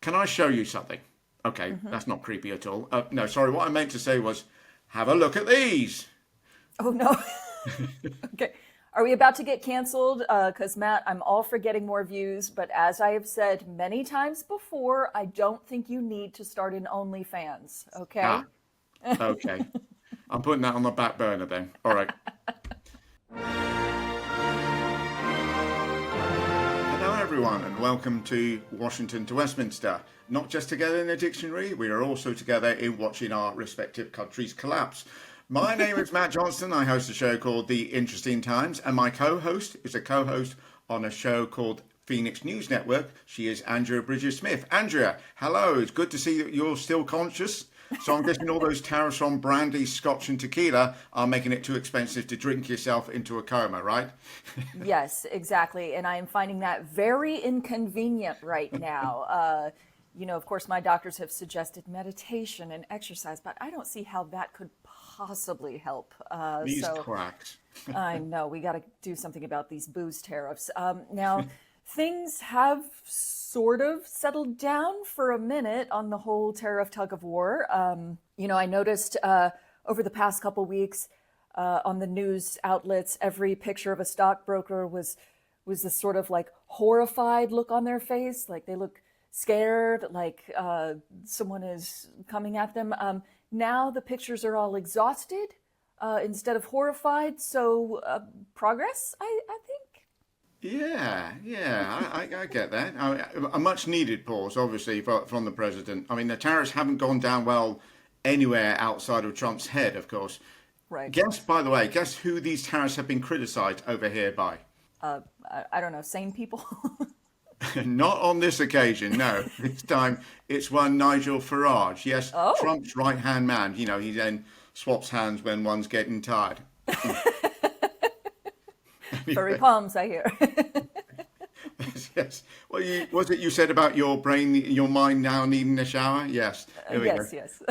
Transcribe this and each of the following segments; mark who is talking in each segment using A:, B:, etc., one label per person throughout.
A: can I show you something? Okay, that's not creepy at all. No, sorry, what I meant to say was, have a look at these.
B: Oh no. Okay. Are we about to get canceled? Because Matt, I'm all for getting more views, but as I have said many times before, I don't think you need to start an OnlyFans.
A: Ah,
B: Okay.
A: okay. I'm putting that on the back burner then. All right. Hello, everyone, and welcome to Washington to Westminster. Not just together in a dictionary, we are also together in watching our respective countries collapse. My name is Matt Johnston. I host a show called The Interesting Times, and my co-host is a co-host on a show called Phoenix News Network. She is Andrea Bridges-Smith. Andrea, hello. It's good to see that you're still conscious. So I'm guessing all those tariffs on brandy, scotch, and tequila are making it too expensive to drink yourself into a coma, right?
B: Yes, exactly. And I am finding that very inconvenient right now. Of course, my doctors have suggested meditation and exercise, but I don't see how that could possibly help.
A: These
B: So
A: quacks.
B: I know we got to do something about these booze tariffs. Now, things have sort of settled down for a minute on the whole tariff tug of war. I noticed over the past couple weeks on the news outlets, every picture of a stockbroker was this sort of like horrified look on their face, like they look scared, like someone is coming at them. Now the pictures are all exhausted instead of horrified. So progress, I think.
A: Yeah, I get that. A much needed pause, obviously, from the president. I mean, the tariffs haven't gone down well anywhere outside of Trump's head, of course.
B: Right.
A: By the way, guess who these tariffs have been criticized over here by?
B: I don't know, sane people.
A: Not on this occasion, no. This time it's one Nigel Farage. Yes,
B: Oh,
A: Trump's right-hand man. He then swaps hands when one's getting tired.
B: furry
A: Anyway,
B: palms, I hear.
A: yes. Well, was it you said about your brain, your mind now needing a shower? Yes. There we go.
B: Yes, yes.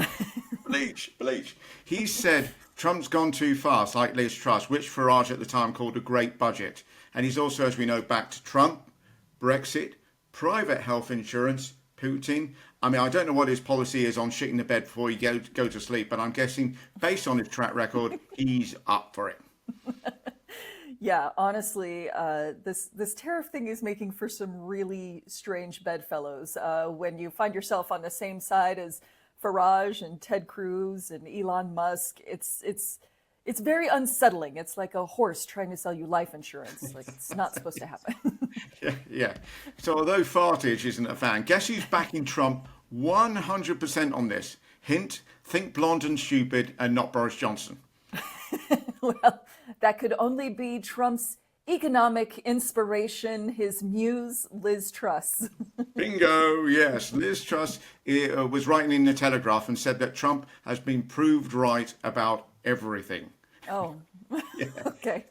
A: Bleach, bleach. He said Trump's gone too fast, like Liz Truss, which Farage at the time called a great budget. And he's also, as we know, back to Trump, Brexit, private health insurance, Putin. I mean, I don't know what his policy is on shitting the bed before you go to sleep, but I'm guessing, based on his track record, he's up for it.
B: Yeah, honestly, this tariff thing is making for some really strange bedfellows. When you find yourself on the same side as Farage and Ted Cruz and Elon Musk, it's very unsettling. It's like a horse trying to sell you life insurance. Like it's not supposed to happen.
A: Yeah. So although Fartage isn't a fan, guess who's backing Trump 100% on this? Hint, think blonde and stupid and not Boris Johnson.
B: Well, that could only be Trump's economic inspiration, his muse, Liz Truss.
A: Bingo, yes. Liz Truss was writing in the Telegraph and said that Trump has been proved right about everything.
B: Oh, okay.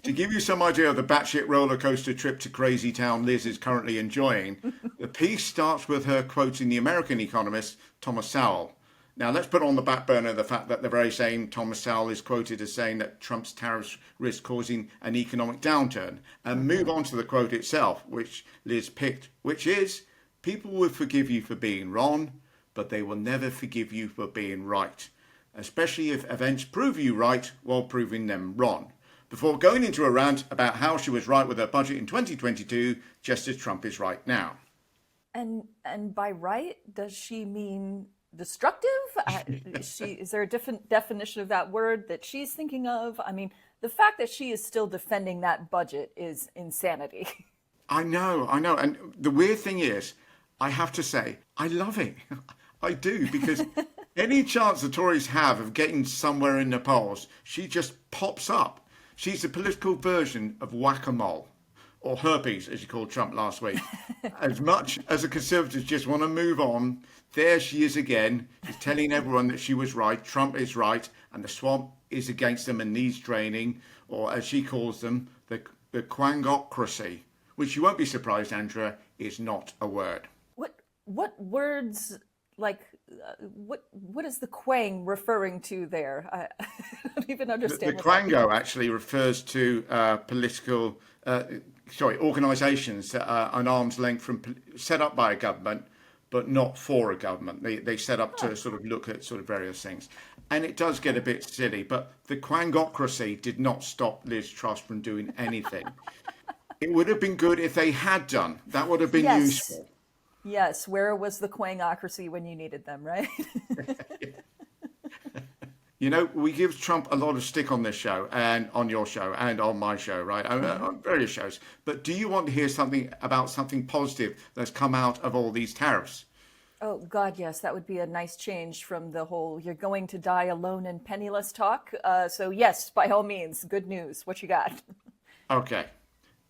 A: To give you some idea of the batshit roller coaster trip to crazy town Liz is currently enjoying, the piece starts with her quoting the American economist Thomas Sowell. Now, let's put on the back burner the fact that the very same Thomas Sowell is quoted as saying that Trump's tariffs risk causing an economic downturn, and move on to the quote itself, which Liz picked, which is, people will forgive you for being wrong, but they will never forgive you for being right, especially if events prove you right while proving them wrong. Before going into a rant about how she was right with her budget in 2022, just as Trump is right now.
B: And by right, does she mean destructive? Is there a different definition of that word that she's thinking of? I mean, the fact that she is still defending that budget is insanity.
A: I know. And the weird thing is, I have to say, I love it. I do, because any chance the Tories have of getting somewhere in the polls, she just pops up. She's the political version of whack-a-mole, or herpes, as you called Trump last week. As much as the Conservatives just want to move on, there she is again, just telling everyone that she was right, Trump is right, and the swamp is against them and needs draining, or as she calls them, the quangocracy, which you won't be surprised, Andrea, is not a word.
B: What words, like, what is the quang referring to there? I don't even
A: The
B: understand what that
A: quango
B: means.
A: actually refers to organisations that are an arm's length from set up by a government, but not for a government. They set up to sort of look at sort of various things. And it does get a bit silly, but the quangocracy did not stop Liz Truss from doing anything. It would have been good if they had done. That would have been
B: Yes.
A: useful.
B: Yes. Where was the quangocracy when you needed them, right?
A: You know, we give Trump a lot of stick on this show and on your show and on my show, right? On various shows. But do you want to hear something about something positive that's come out of all these tariffs?
B: Oh, God, yes. That would be a nice change from the whole you're going to die alone and penniless talk. So, yes, by all means, good news. What you got?
A: Okay.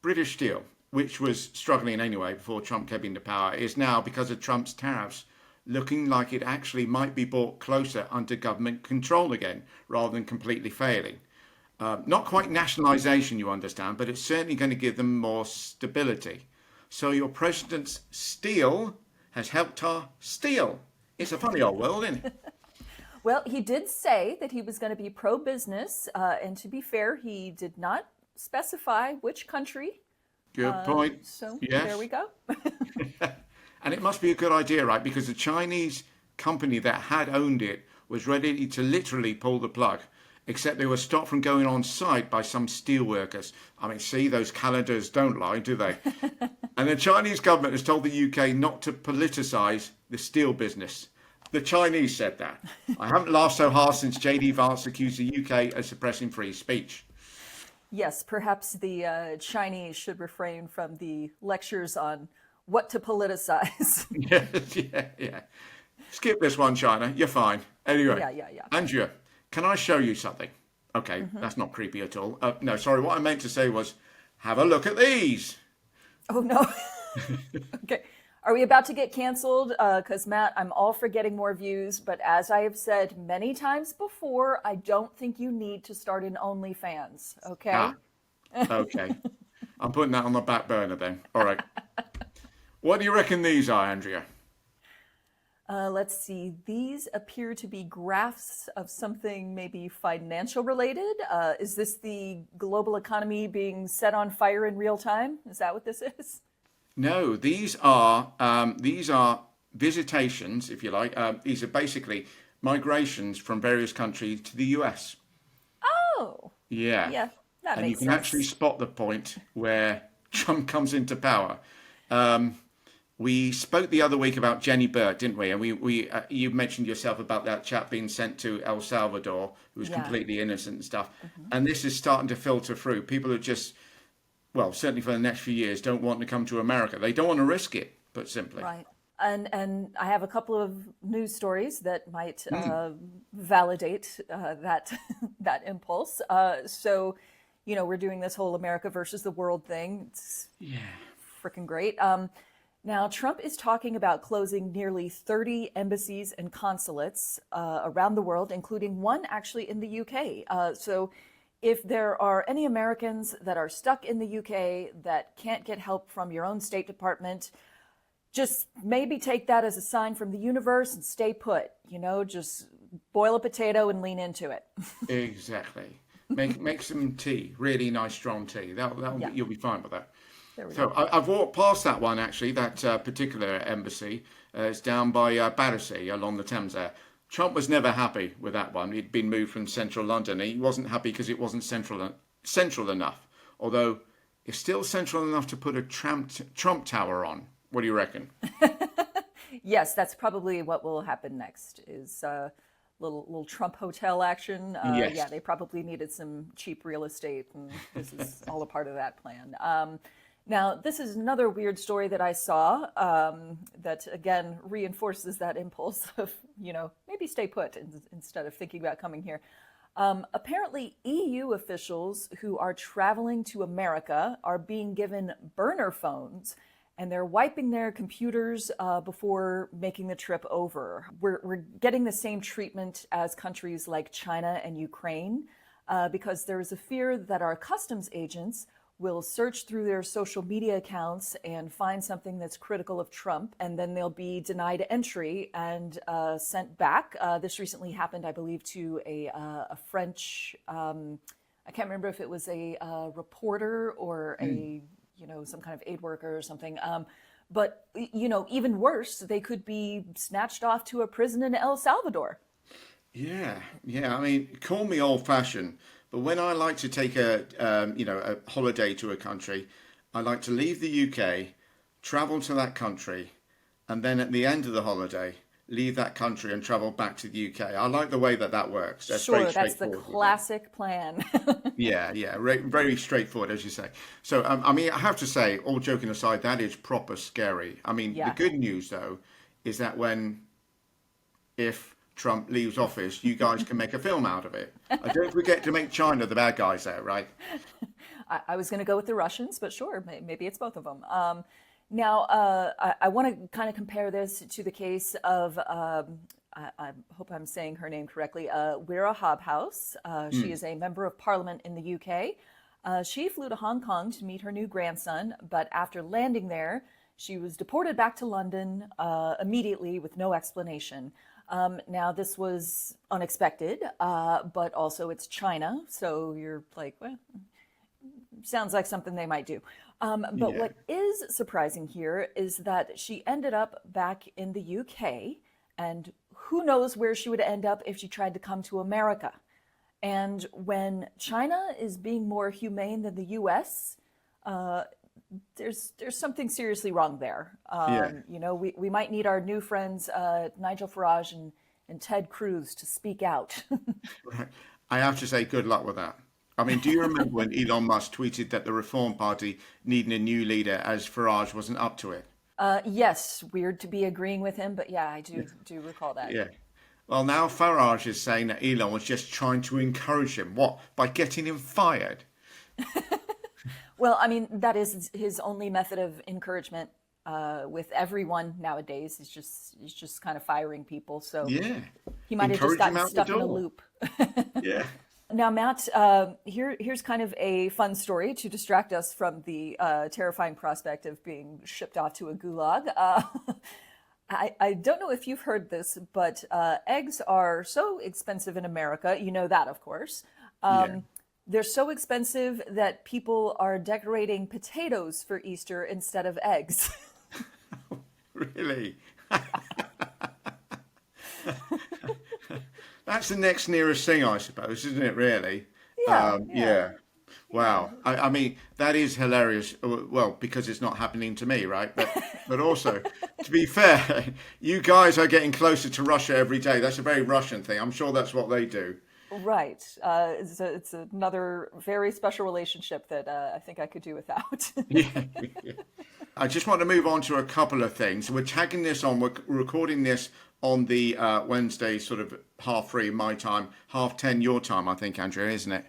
A: British Steel, which was struggling anyway before Trump came into power, is now, because of Trump's tariffs, looking like it actually might be brought closer under government control again, rather than completely failing. Not quite nationalisation, you understand, but it's certainly going to give them more stability. So your president's steel has helped her steal. It's a funny old world, isn't it?
B: Well, he did say that he was going to be pro-business, and to be fair, he did not specify which country.
A: Good point.
B: So
A: Yes.
B: there we go.
A: And it must be a good idea, right? Because the Chinese company that had owned it was ready to literally pull the plug, except they were stopped from going on site by some steel workers. I mean, see, those calendars don't lie, do they? And the Chinese government has told the UK not to politicise the steel business. The Chinese said that. I haven't laughed so hard since JD Vance accused the UK of suppressing free speech.
B: Yes, perhaps the Chinese should refrain from the lectures on what to politicize.
A: Yeah. Skip this one, China. You're fine. Anyway,
B: Yeah.
A: Andrea, can I show you something? Okay, that's not creepy at all. No, sorry. What I meant to say was, have a look at these.
B: Oh, no. Okay. Are we about to get canceled? Because, Matt, I'm all for getting more views, but as I have said many times before, I don't think you need to start an OnlyFans, okay?
A: Ah, okay. I'm putting that on the back burner then. All right. What do you reckon these are, Andrea?
B: Let's see. These appear to be graphs of something maybe financial related. Is this the global economy being set on fire in real time? Is that what this is?
A: No, these are visitations, if you like. These are basically migrations from various countries to the US.
B: Oh,
A: Yeah.
B: yeah, that
A: And you
B: makes
A: can
B: sense.
A: actually spot the point where Trump comes into power. We spoke the other week about Jenny Burt, didn't we? And you mentioned yourself about that chap being sent to El Salvador, who was
B: Yeah.
A: completely innocent and stuff. And this is starting to filter through. People are just, well, certainly for the next few years, don't want to come to America. They don't want to risk it, put simply.
B: Right. And I have a couple of news stories that might validate that that impulse. So, we're doing this whole America versus the world thing. It's
A: Yeah.
B: freaking great. Now, Trump is talking about closing nearly 30 embassies and consulates around the world, including one actually in the UK. So if there are any Americans that are stuck in the UK that can't get help from your own State Department, just maybe take that as a sign from the universe and stay put. Just boil a potato and lean into it.
A: Exactly. Make some tea, really nice strong tea.
B: Yeah.
A: You'll be fine with that.
B: There we
A: So
B: go.
A: I've walked past that one actually. That particular embassy is down by Battersea along the Thames there. Trump was never happy with that one. He'd been moved from central London. He wasn't happy because it wasn't central enough. Although it's still central enough to put a Trump Tower on. What do you reckon?
B: Yes, that's probably what will happen next is little Trump hotel action.
A: Yes.
B: Yeah, they probably needed some cheap real estate, and this is all a part of that plan. Now, this is another weird story that I saw that, again, reinforces that impulse of, maybe stay put instead of thinking about coming here. Apparently, EU officials who are traveling to America are being given burner phones, and they're wiping their computers before making the trip over. We're getting the same treatment as countries like China and Ukraine because there is a fear that our customs agents will search through their social media accounts and find something that's critical of Trump, and then they'll be denied entry and sent back. This recently happened, I believe, to a French, I can't remember if it was a reporter or some kind of aid worker or something. But, even worse, they could be snatched off to a prison in El Salvador.
A: Yeah, yeah. I mean, call me old-fashioned, but when I like to take a holiday to a country, I like to leave the UK, travel to that country, and then at the end of the holiday, leave that country and travel back to the UK. I like the way that works. That's very
B: Sure, that's the
A: straightforward with me.
B: classic plan.
A: Yeah, yeah, very straightforward, as you say. So, I mean, I have to say, all joking aside, that is proper scary. I mean, the
B: Yeah.
A: good news, though, is that if Trump leaves office, you guys can make a film out of it. I don't forget to make China the bad guys there, right?
B: I was going to go with the Russians, but sure, maybe it's both of them. Now, I want to kind of compare this to the case of, I hope I'm saying her name correctly, Wira Hobhouse. She is a member of parliament in the UK. She flew to Hong Kong to meet her new grandson, but after landing there, she was deported back to London immediately with no explanation. Now, this was unexpected, but also it's China, so you're like, well, sounds like something they might do. But
A: Yeah.
B: what is surprising here is that she ended up back in the UK, and who knows where she would end up if she tried to come to America. And when China is being more humane than the US, there's something seriously wrong there.
A: Yeah.
B: We might need our new friends Nigel Farage and Ted Cruz to speak out.
A: Right. I have to say, good luck with that. I mean, do you remember when Elon Musk tweeted that the Reform Party needed a new leader as Farage wasn't up to it?
B: Yes, weird to be agreeing with him, but yeah, I do recall that.
A: Yeah. Well, now Farage is saying that Elon was just trying to encourage him. What? By getting him fired?
B: Well, I mean, that is his only method of encouragement with everyone nowadays. He's just kind of firing people. So
A: Yeah.
B: he might have just
A: Encourage him
B: gotten
A: out the
B: stuck in a
A: door.
B: loop.
A: Yeah.
B: Now, Matt, here's kind of a fun story to distract us from the terrifying prospect of being shipped off to a gulag. I don't know if you've heard this, but eggs are so expensive in America. You know that, of course.
A: Yeah.
B: They're so expensive that people are decorating potatoes for Easter instead of eggs.
A: Really? That's the next nearest thing, I suppose, isn't it, really?
B: Yeah, yeah.
A: Yeah. Wow. I mean, that is hilarious. Well, because it's not happening to me, right? But also, to be fair, you guys are getting closer to Russia every day. That's a very Russian thing. I'm sure that's what they do.
B: Right. It's another very special relationship that I think I could do without.
A: Yeah. I just want to move on to a couple of things. We're tagging this on, we're recording this on the Wednesday, sort of 3:30 my time, 10:30 your time, I think, Andrea, isn't it?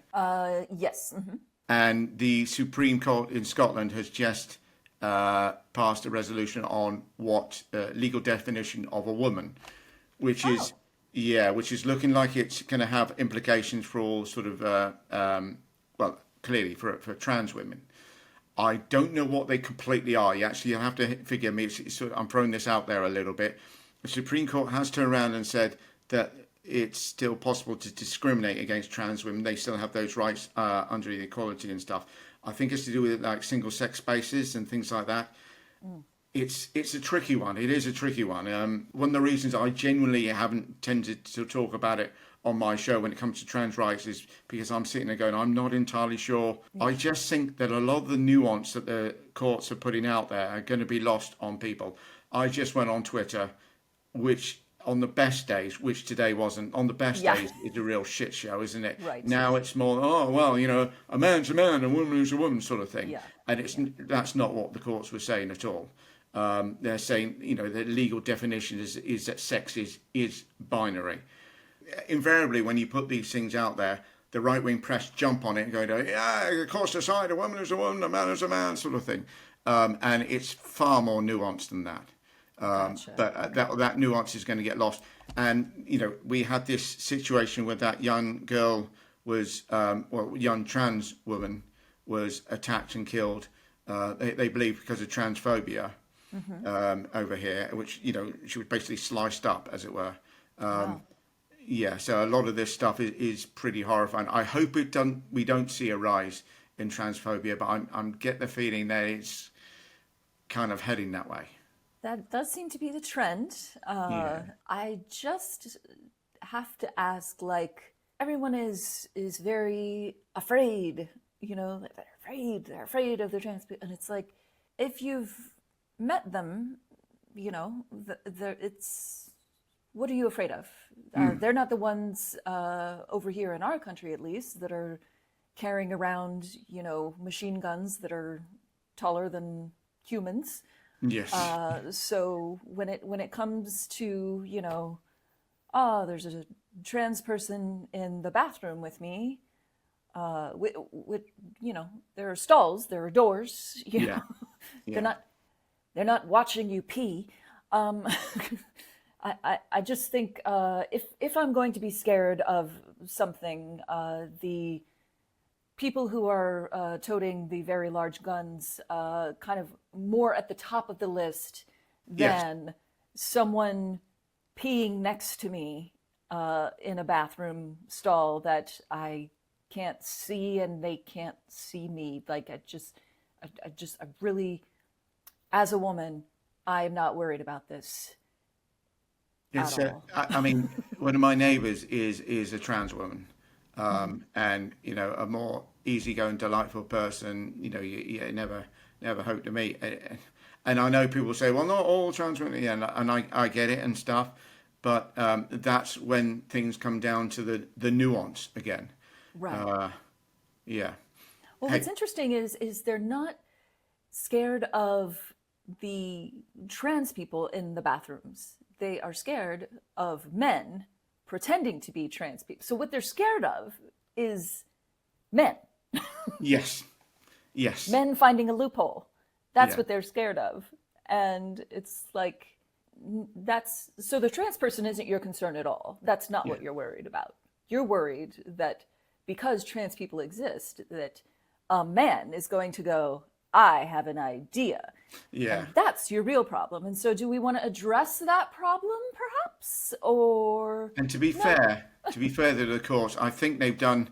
B: Yes. Mhm.
A: And the Supreme Court in Scotland has just passed a resolution on what legal definition of a woman, which is,
B: Oh,
A: yeah, which is looking like it's going to have implications for all sort of, well, clearly for trans women. I don't know what they completely are. You'll have to forgive me. I'm throwing this out there a little bit. The Supreme Court has turned around and said that it's still possible to discriminate against trans women. They still have those rights under the equality and stuff. I think it's to do with like single sex spaces and things like that. It's a tricky one. It is a tricky one. One of the reasons I genuinely haven't tended to talk about it on my show when it comes to trans rights is because I'm sitting there going, I'm not entirely sure. I just think that a lot of the nuance that the courts are putting out there are going to be lost on people. I just went on Twitter, which on the best days, which today wasn't, on the best
B: yeah.
A: days is a real shit show, isn't it?
B: Right.
A: Now it's more, oh, well, a man's a man, a woman's a woman sort of thing.
B: Yeah.
A: And that's not what the courts were saying at all. They're saying, the legal definition is that sex is binary. Invariably, when you put these things out there, the right-wing press jump on it and go, yeah, of course, decide a woman is a woman, a man is a man, sort of thing. And it's far more nuanced than that.
B: Gotcha.
A: But that nuance is going to get lost. And, we had this situation where that young girl was, young trans woman was attacked and killed, they believe because of transphobia over here, which, she was basically sliced up, as it were.
B: Wow.
A: Yeah, so a lot of this stuff is pretty horrifying. I hope we don't see a rise in transphobia, but I'm get the feeling that kind of heading that way.
B: That does seem to be the trend. I just have to ask, like, everyone is very afraid, they're afraid of the trans people. And it's like, if you've met them, it's, what are you afraid of? They're not the ones over here in our country, at least, that are carrying around, machine guns that are taller than humans.
A: Yes.
B: So when it comes to, there's a trans person in the bathroom with me, there are stalls, there are doors,
A: Yeah.
B: they're not watching you pee. I just think if I'm going to be scared of something, the people who are toting the very large guns kind of more at the top of the list than someone peeing next to me in a bathroom stall that I can't see and they can't see me. Like, I really, as a woman, I am not worried about this at all.
A: I mean, one of my neighbours is a trans woman. And a more easygoing, delightful person. You never hope to meet. And I know people say, well, not all trans women. Yeah, and I get it and stuff, but that's when things come down to the nuance again.
B: Right.
A: Yeah.
B: Well, what's interesting is they're not scared of the trans people in the bathrooms. They are scared of men pretending to be trans people. So what they're scared of is men.
A: Yes.
B: Men finding a loophole. That's what they're scared of. And it's like, so the trans person isn't your concern at all. That's not what you're worried about. You're worried that because trans people exist, that a man is going to go, I have an idea.
A: Yeah.
B: And that's your real problem. And so do we want to address that problem, perhaps? Or...
A: And to be fair to the courts, I think they've done,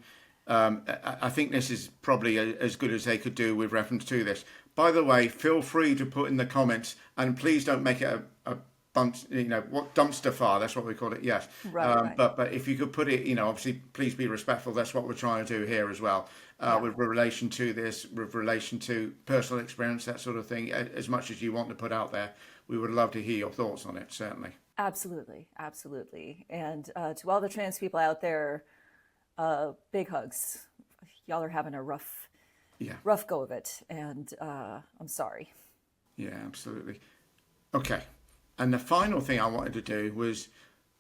A: I think this is probably as good as they could do with reference to this. By the way, feel free to put in the comments, and please don't make it a bunch, what dumpster fire, that's what we call it, yes.
B: Right.
A: But if you could put it, obviously, please be respectful. That's what we're trying to do here as well. With relation to this, with relation to personal experience, that sort of thing, as much as you want to put out there, we would love to hear your thoughts on it, certainly.
B: Absolutely. And to all the trans people out there, big hugs. Y'all are having a rough go of it, and I'm sorry.
A: Yeah, absolutely. Okay, and the final thing I wanted to do was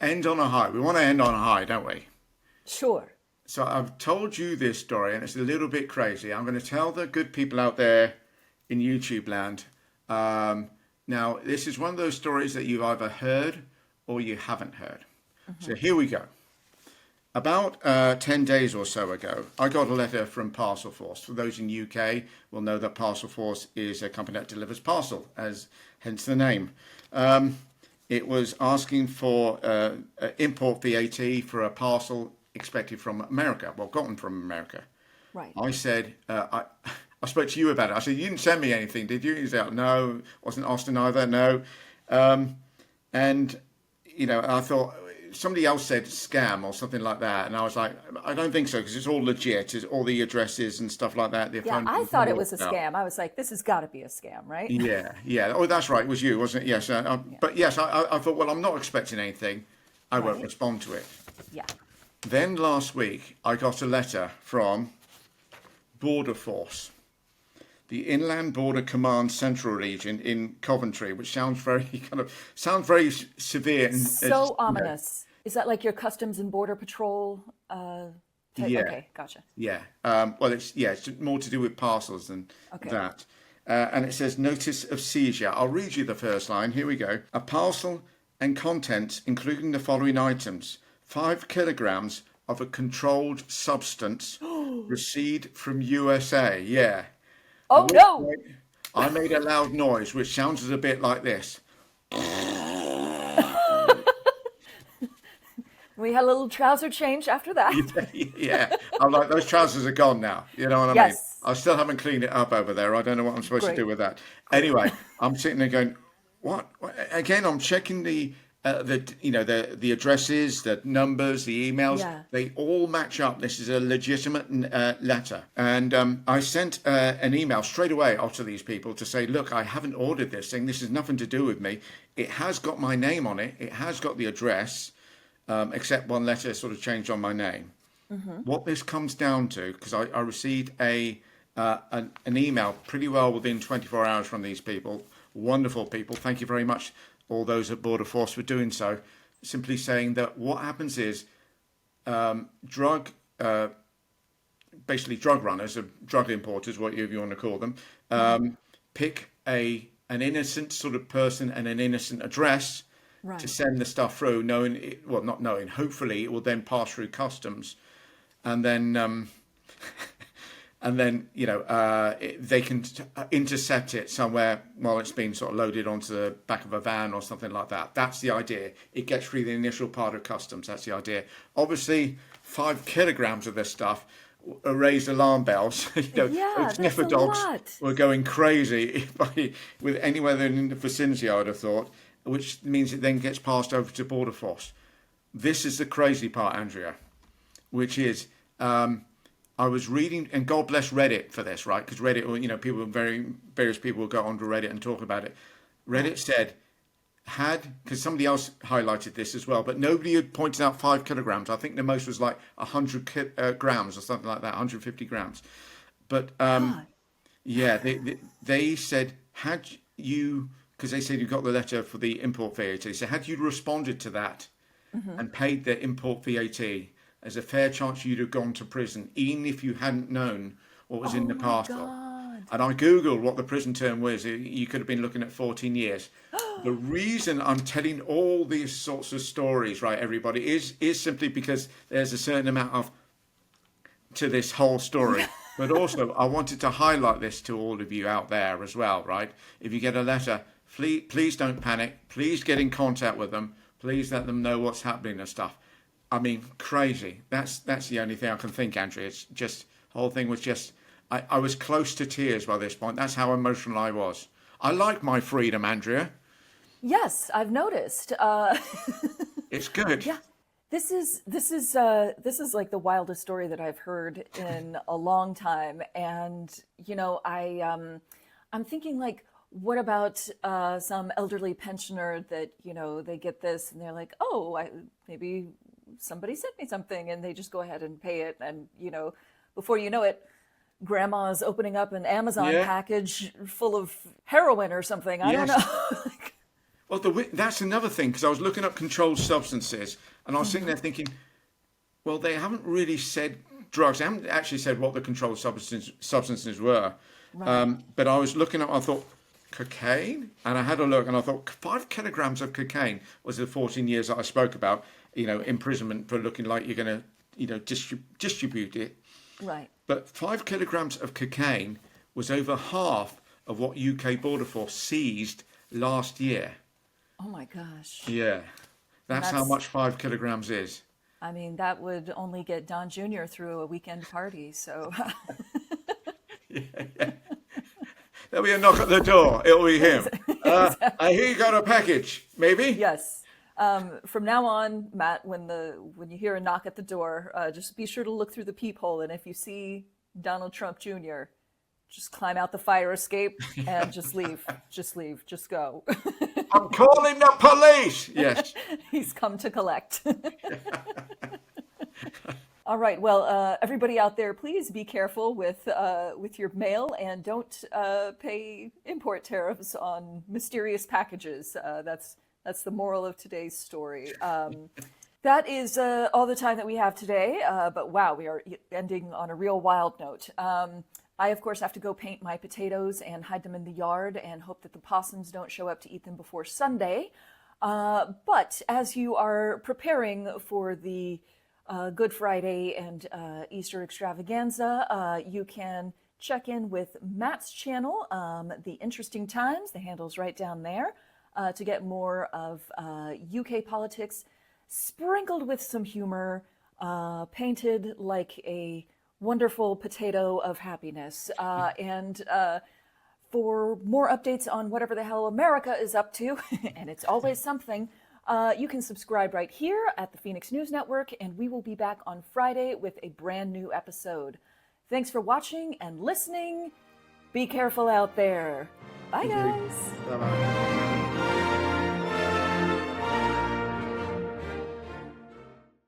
A: end on a high. We want to end on a high, don't we?
B: Sure.
A: So I've told you this story, and it's a little bit crazy. I'm going to tell the good people out there in YouTube land. Now, this is one of those stories that you've either heard or you haven't heard. Mm-hmm. So here we go. About 10 days or so ago, I got a letter from Parcel Force. For those in the UK will know that Parcel Force is a company that delivers parcel, hence the name. It was asking for import VAT for a parcel expected from America, gotten from America.
B: Right.
A: I said, I spoke to you about it. I said, you didn't send me anything, did you? He said, no, wasn't Austin either, no. And I thought, somebody else said scam or something like that. And I was like, I don't think so, because it's all legit. It's all the addresses and stuff like that.
B: I thought it was a scam. I was like, this has got to be a scam, right?
A: Yeah. Oh, that's right. It was you, wasn't it? Yes. But yes, I thought, well, I'm not expecting anything. I won't respond to it.
B: Yeah.
A: Then last week, I got a letter from Border Force, the Inland Border Command Central Region in Coventry, which sounds very severe and
B: so ominous. Is that like your Customs and Border Patrol?
A: Yeah.
B: Okay, gotcha.
A: Yeah. Well, it's more to do with parcels than that. And it says notice of seizure. I'll read you the first line. Here we go. A parcel and contents, including the following items: 5 kilograms of a controlled substance received from USA. Yeah.
B: Oh, no.
A: I made a loud noise, which sounded a bit like this.
B: We had a little trouser change after that.
A: Yeah. I'm like, those trousers are gone now. You know what I mean? I still haven't cleaned it up over there. I don't know what I'm supposed to
B: Great.
A: do with that. Anyway, I'm sitting there going, what? Again, I'm checking the addresses, the numbers, the emails.
B: Yeah.
A: They all match up. This is a legitimate letter, and I sent an email straight away after these people to say, look, I haven't ordered this thing. This has nothing to do with me. It has got my name on it. It has got the address, except one letter sort of changed on my name. What this comes down to, because I received an email pretty well within 24 hours from these people, wonderful people. Thank you very much, all those at Border Force, for doing so. Simply saying that what happens is basically drug runners, or drug importers, whatever you want to call them, pick an innocent sort of person and an innocent address
B: Right.
A: to send the stuff through, knowing well, not knowing. Hopefully, it will then pass through customs, and then they can intercept it somewhere while it's being sort of loaded onto the back of a van or something like that. That's the idea. It gets through the initial part of customs. That's the idea. Obviously, 5 kilograms of this stuff raised alarm bells.
B: Yeah,
A: Sniffer
B: that's a
A: dogs
B: lot.
A: were going crazy with anywhere in the vicinity, I would have thought, which means it then gets passed over to Border Force. This is the crazy part, Andrea, which is I was reading, and God bless Reddit for this, right? Because Reddit, various people will go onto Reddit and talk about it. Reddit said, because somebody else highlighted this as well, but nobody had pointed out 5 kilograms. I think the most was like 100 grams or something like that, 150 grams. But yeah, they said, had you, because they said you got the letter for the import VAT, so had you responded to that and paid the import VAT, there's a fair chance you'd have gone to prison, even if you hadn't known what was in the parcel.
B: God.
A: And I Googled what the prison term was. You could have been looking at 14 years. The reason I'm telling all these sorts of stories, right, everybody, is simply because there's a certain amount to this whole story. But also, I wanted to highlight this to all of you out there as well, right? If you get a letter, please don't panic. Please get in contact with them. Please let them know what's happening and stuff. I mean, crazy. That's the only thing I can think, Andrea. It's just, the whole thing was just, I was close to tears by this point. That's how emotional I was. I like my freedom, Andrea.
B: Yes, I've noticed.
A: It's good.
B: Yeah, this is like the wildest story that I've heard in a long time, and I'm thinking, like, what about some elderly pensioner that they get this and they're like, oh, maybe somebody sent me something, and they just go ahead and pay it, and before you know it, grandma's opening up an Amazon package full of heroin or something. I don't know.
A: Well, that's another thing, because I was looking up controlled substances, and I was sitting there thinking, well, they haven't really said drugs. They haven't actually said what the controlled substances were. Right. But I was looking up, I thought, cocaine? And I had a look, and I thought 5 kilograms of cocaine was the 14 years that I spoke about, imprisonment for looking like you're going to, distribute it.
B: Right.
A: But 5 kilograms of cocaine was over half of what UK Border Force seized last year.
B: Oh my gosh.
A: Yeah. That's how much 5 kilograms is.
B: I mean, that would only get Don Jr. through a weekend party, so.
A: Yeah. There'll be a knock at the door. It'll be him. I hear you got a package, maybe?
B: Yes. From now on, Matt, when you hear a knock at the door, just be sure to look through the peephole, and if you see Donald Trump Jr., just climb out the fire escape and just leave. Just leave. Just go.
A: I'm calling the police. Yes.
B: He's come to collect. All right. Well, everybody out there, please be careful with your mail, and don't pay import tariffs on mysterious packages. That's the moral of today's story. That is all the time that we have today. But wow, we are ending on a real wild note. I, of course, have to go paint my potatoes and hide them in the yard and hope that the possums don't show up to eat them before Sunday. But as you are preparing for the Good Friday and Easter extravaganza, you can check in with Matt's channel, The Interesting Times. The handle's right down there, to get more of UK politics, sprinkled with some humor, painted like a wonderful potato of happiness. And for more updates on whatever the hell America is up to, and it's always something, you can subscribe right here at the Phoenix News Network, and we will be back on Friday with a brand new episode. Thanks for watching and listening. Be careful out there. Bye, guys.
A: Bye-bye.